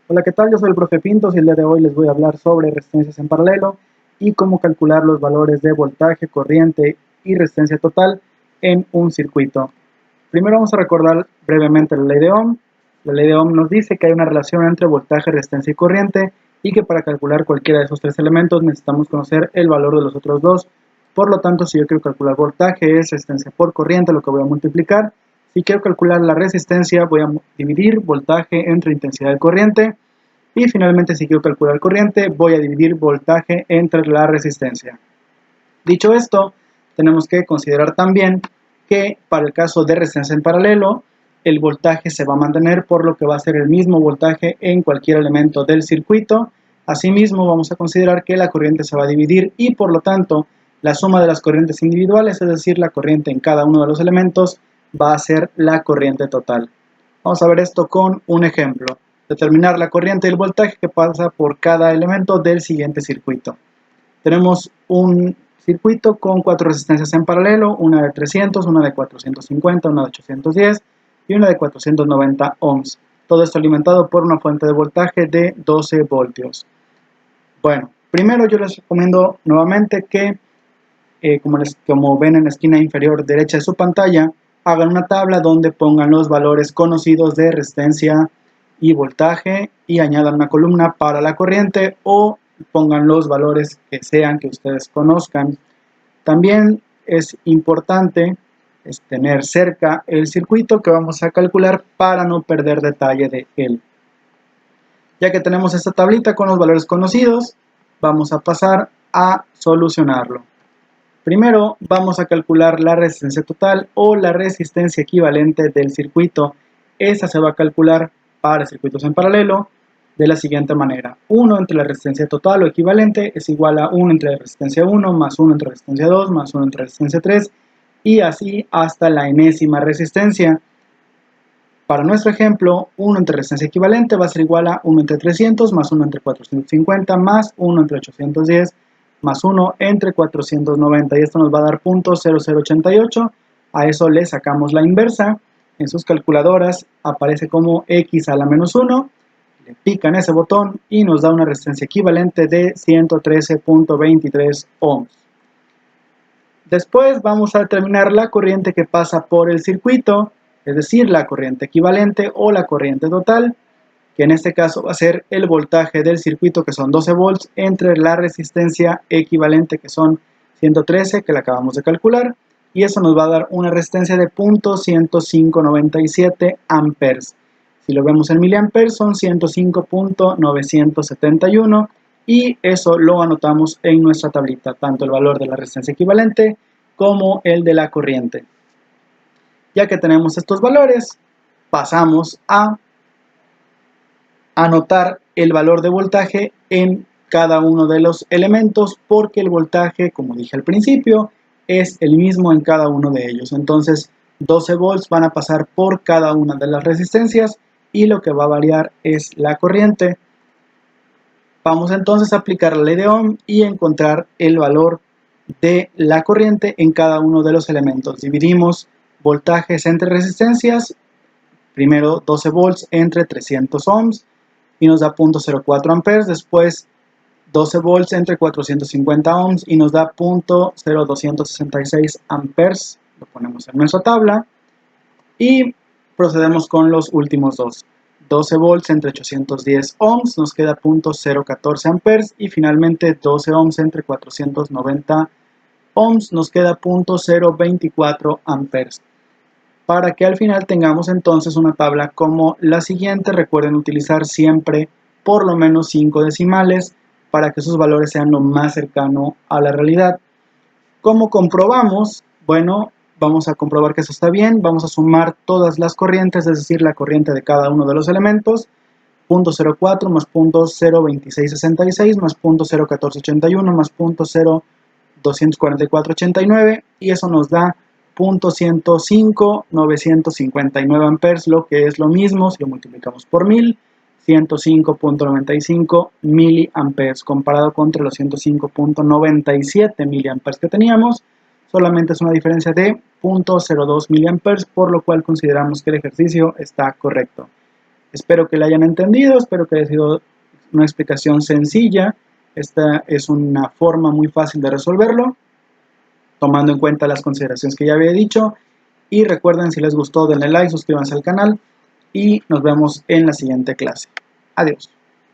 Hola, ¿qué tal? Yo soy el profe Pintos y el día de hoy les voy a hablar sobre resistencias en paralelo y cómo calcular los valores de voltaje, corriente y resistencia total en un circuito. Primero vamos a recordar brevemente la ley de Ohm. La ley de Ohm nos dice que hay una relación entre voltaje, resistencia y corriente y que para calcular cualquiera de esos tres elementos necesitamos conocer el valor de los otros dos. Por lo tanto, si yo quiero calcular voltaje es resistencia por corriente, lo que voy a multiplicar. Si quiero calcular la resistencia, voy a dividir voltaje entre intensidad de corriente. Y finalmente, si quiero calcular corriente, voy a dividir voltaje entre la resistencia. Dicho esto, tenemos que considerar también que para el caso de resistencia en paralelo, el voltaje se va a mantener, por lo que va a ser el mismo voltaje en cualquier elemento del circuito. Asimismo, vamos a considerar que la corriente se va a dividir y por lo tanto, la suma de las corrientes individuales, es decir, la corriente en cada uno de los elementos, va a ser la corriente total. Vamos a ver esto con un ejemplo. Determinar la corriente y el voltaje que pasa por cada elemento del siguiente circuito. Tenemos un circuito con 4 resistencias en paralelo, una de 300, una de 450, una de 810 y una de 490 ohms. Todo esto alimentado por una fuente de voltaje de 12 voltios. Bueno, primero yo les recomiendo nuevamente que, como ven en la esquina inferior derecha de su pantalla, hagan una tabla donde pongan los valores conocidos de resistencia y voltaje y añadan una columna para la corriente o pongan los valores que sean que ustedes conozcan. También es importante tener cerca el circuito que vamos a calcular para no perder detalle de él. Ya que tenemos esta tablita con los valores conocidos, vamos a pasar a solucionarlo. Primero vamos a calcular la resistencia total o la resistencia equivalente del circuito. Esa se va a calcular para circuitos en paralelo de la siguiente manera. 1 entre la resistencia total o equivalente es igual a 1 entre resistencia 1 más 1 entre resistencia 2 más 1 entre resistencia 3 y así hasta la enésima resistencia. Para nuestro ejemplo, 1 entre resistencia equivalente va a ser igual a 1 entre 300 más 1 entre 450 más 1 entre 810 más 1 entre 490 y esto nos va a dar .0088. A eso le sacamos la inversa. En sus calculadoras aparece como x a la menos 1. Le pican ese botón y nos da una resistencia equivalente de 113.23 ohms. Después vamos a determinar la corriente que pasa por el circuito, es decir, la corriente equivalente o la corriente total, que en este caso va a ser el voltaje del circuito, que son 12 volts, entre la resistencia equivalente, que son 113, que la acabamos de calcular, y eso nos va a dar una resistencia de .10597 amperes. Si lo vemos en miliamperes, son 105.971, y eso lo anotamos en nuestra tablita, tanto el valor de la resistencia equivalente como el de la corriente. Ya que tenemos estos valores, pasamos a anotar el valor de voltaje en cada uno de los elementos, porque el voltaje, como dije al principio, es el mismo en cada uno de ellos. Entonces 12 volts van a pasar por cada una de las resistencias y lo que va a variar es la corriente. Vamos entonces a aplicar la ley de Ohm y encontrar el valor de la corriente en cada uno de los elementos. Dividimos voltajes entre resistencias, primero 12 volts entre 300 ohms y nos da .04 amperes, después 12 volts entre 450 ohms y nos da .0266 amperes, lo ponemos en nuestra tabla y procedemos con los últimos dos. 12 volts entre 810 ohms nos queda .014 amperes y finalmente 12 ohms entre 490 ohms nos queda .024 amperes. Para que al final tengamos entonces una tabla como la siguiente, recuerden utilizar siempre por lo menos 5 decimales para que sus valores sean lo más cercano a la realidad. ¿Cómo comprobamos? Bueno, vamos a comprobar que eso está bien. Vamos a sumar todas las corrientes, es decir, la corriente de cada uno de los elementos. .04 más .02666 más .01481 más .024489 y eso nos da .105.959 amperes, lo que es lo mismo si lo multiplicamos por 1000, 105.95 miliamperes, comparado contra los 105.97 miliamperes que teníamos. Solamente es una diferencia de .02 miliamperes, por lo cual consideramos que el ejercicio está correcto. Espero que la hayan entendido, espero que haya sido una explicación sencilla. Esta es una forma muy fácil de resolverlo, tomando en cuenta las consideraciones que ya había dicho. Y recuerden, si les gustó, denle like, suscríbanse al canal y nos vemos en la siguiente clase. Adiós.